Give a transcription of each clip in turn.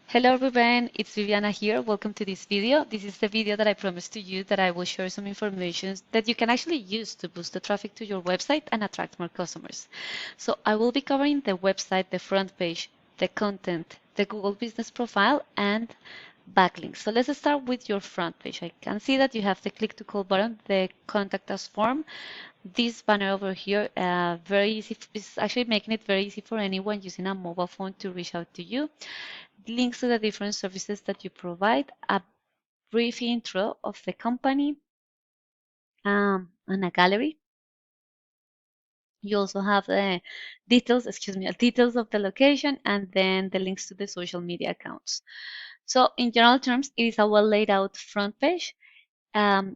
Hello everyone, it's Viviana here. Welcome to this video. This is the video that I promised to you that I will share some information that you can actually use to boost the traffic to your website and attract more customers. So I will be covering the website, the front page, the content, the Google Business Profile, and backlinks. So let's start with your front page. I can see that you have the click to call button, the contact us form. This banner over here, very easy. It's actually making it very easy for anyone using a mobile phone to reach out to you. Links to the different services that you provide, a brief intro of the company, and a gallery. You also have the details of the location, and then the links to the social media accounts. So in general terms, it is a well laid out front page. Um,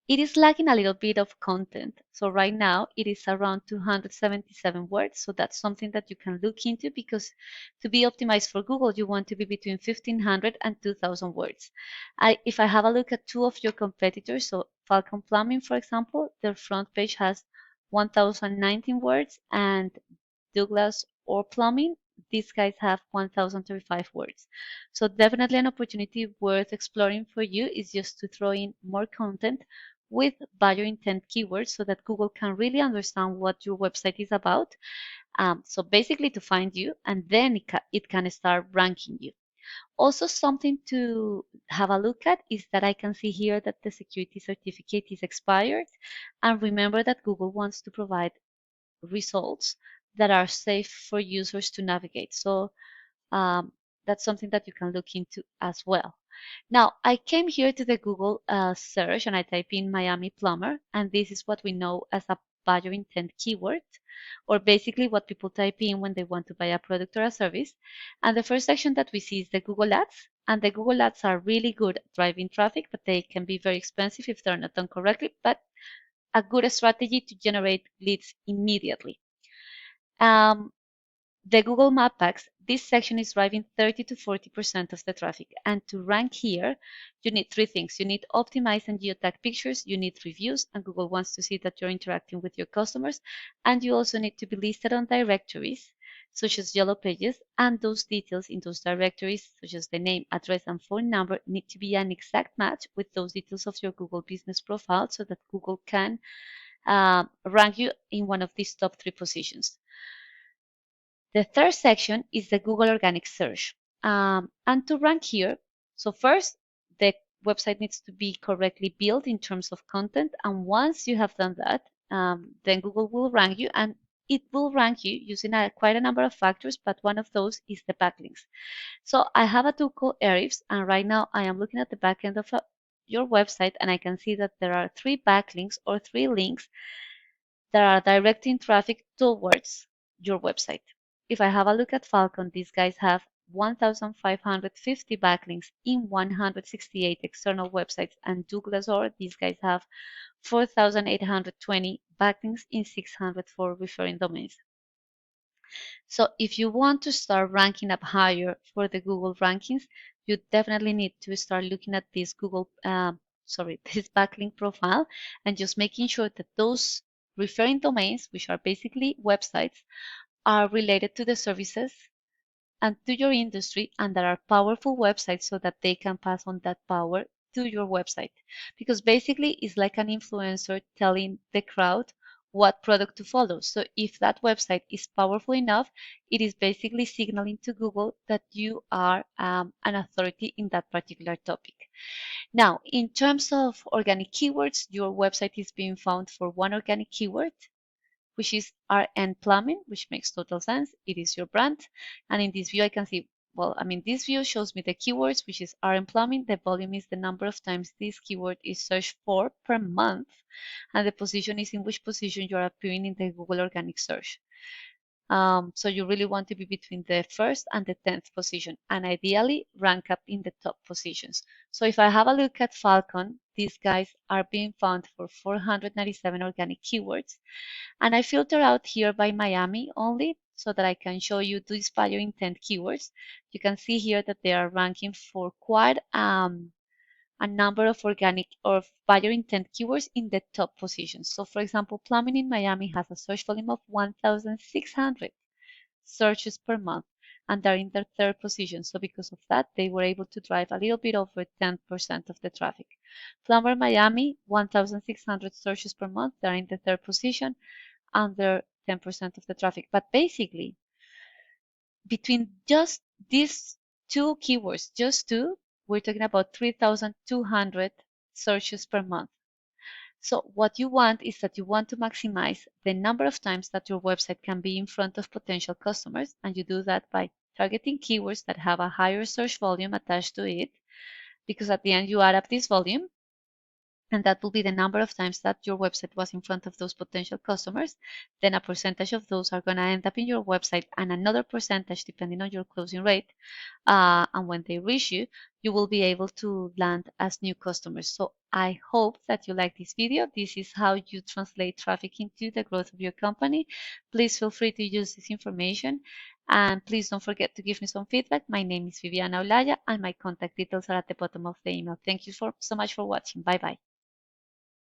It is lacking a little bit of content. So right now it is around 277 words. So that's something that you can look into, because to be optimized for Google, you want to be between 1,500 and 2,000 words. If I have a look at two of your competitors, so Falcon Plumbing, for example, their front page has 1,019 words, and Douglas or Plumbing, these guys have 1,035 words. So definitely an opportunity worth exploring for you is just to throw in more content with buyer intent keywords so that Google can really understand what your website is about. So basically to find you, and then it can start ranking you. Also, something to have a look at is that I can see here that the security certificate is expired. And remember that Google wants to provide results that are safe for users to navigate. So that's something that you can look into as well. Now, I came here to the Google search and I type in Miami plumber, and this is what we know as a buyer intent keyword, or basically what people type in when they want to buy a product or a service. And the first section that we see is the Google Ads, and the Google Ads are really good at driving traffic, but they can be very expensive if they're not done correctly, but a good strategy to generate leads immediately. Um, the Google Map Packs, this section is driving 30 to 40% of the traffic. And to rank here, you need three things. You need optimized and geotag pictures, you need reviews, and Google wants to see that you're interacting with your customers. And you also need to be listed on directories, such as Yellow Pages, and those details in those directories, such as the name, address, and phone number, need to be an exact match with those details of your Google Business Profile so that Google can rank you in one of these top 3 positions. The third section is the Google Organic Search. And to rank here, so first, the website needs to be correctly built in terms of content. And once you have done that, then Google will rank you, and it will rank you using quite a number of factors, but one of those is the backlinks. So I have a tool called Ahrefs, and right now I am looking at the back end of your website, and I can see that there are 3 backlinks or 3 links that are directing traffic towards your website. If I have a look at Falcon, these guys have 1,550 backlinks in 168 external websites, and Douglas or these guys have 4,820 backlinks in 604 referring domains. So if you want to start ranking up higher for the Google rankings, you definitely need to start looking at this this backlink profile, and just making sure that those referring domains, which are basically websites, are related to the services and to your industry, and that are powerful websites so that they can pass on that power to your website. Because basically it's like an influencer telling the crowd what product to follow. So if that website is powerful enough, it is basically signaling to Google that you are an authority in that particular topic. Now, in terms of organic keywords, your website is being found for one organic keyword, which is RN Plumbing, which makes total sense. It is your brand. And in this view, I can see, this view shows me the keywords, which is RN Plumbing. The volume is the number of times this keyword is searched for per month. And the position is in which position you are appearing in the Google organic search. So you really want to be between the 1st and the 10th position, and ideally rank up in the top positions. So if I have a look at Falcon, these guys are being found for 497 organic keywords. And I filter out here by Miami only so that I can show you these buyer intent keywords. You can see here that they are ranking for quite a number of organic or buyer intent keywords in the top positions. So for example, plumbing in Miami has a search volume of 1,600 searches per month. and they're in their third position. So because of that, they were able to drive a little bit over 10% of the traffic. Plumber Miami, 1,600 searches per month. They're in the third position, under 10% of the traffic. But basically, between just these two keywords, just two, we're talking about 3,200 searches per month. So what you want is that you want to maximize the number of times that your website can be in front of potential customers, and you do that by targeting keywords that have a higher search volume attached to it, because at the end you add up this volume, and that will be the number of times that your website was in front of those potential customers. Then a percentage of those are going to end up in your website, and another percentage depending on your closing rate. And when they reach you, you will be able to land as new customers. So I hope that you like this video. This is how you translate traffic into the growth of your company. Please feel free to use this information. And please don't forget to give me some feedback. My name is Viviana Olaya, and my contact details are at the bottom of the email. Thank you so much for watching. Bye bye.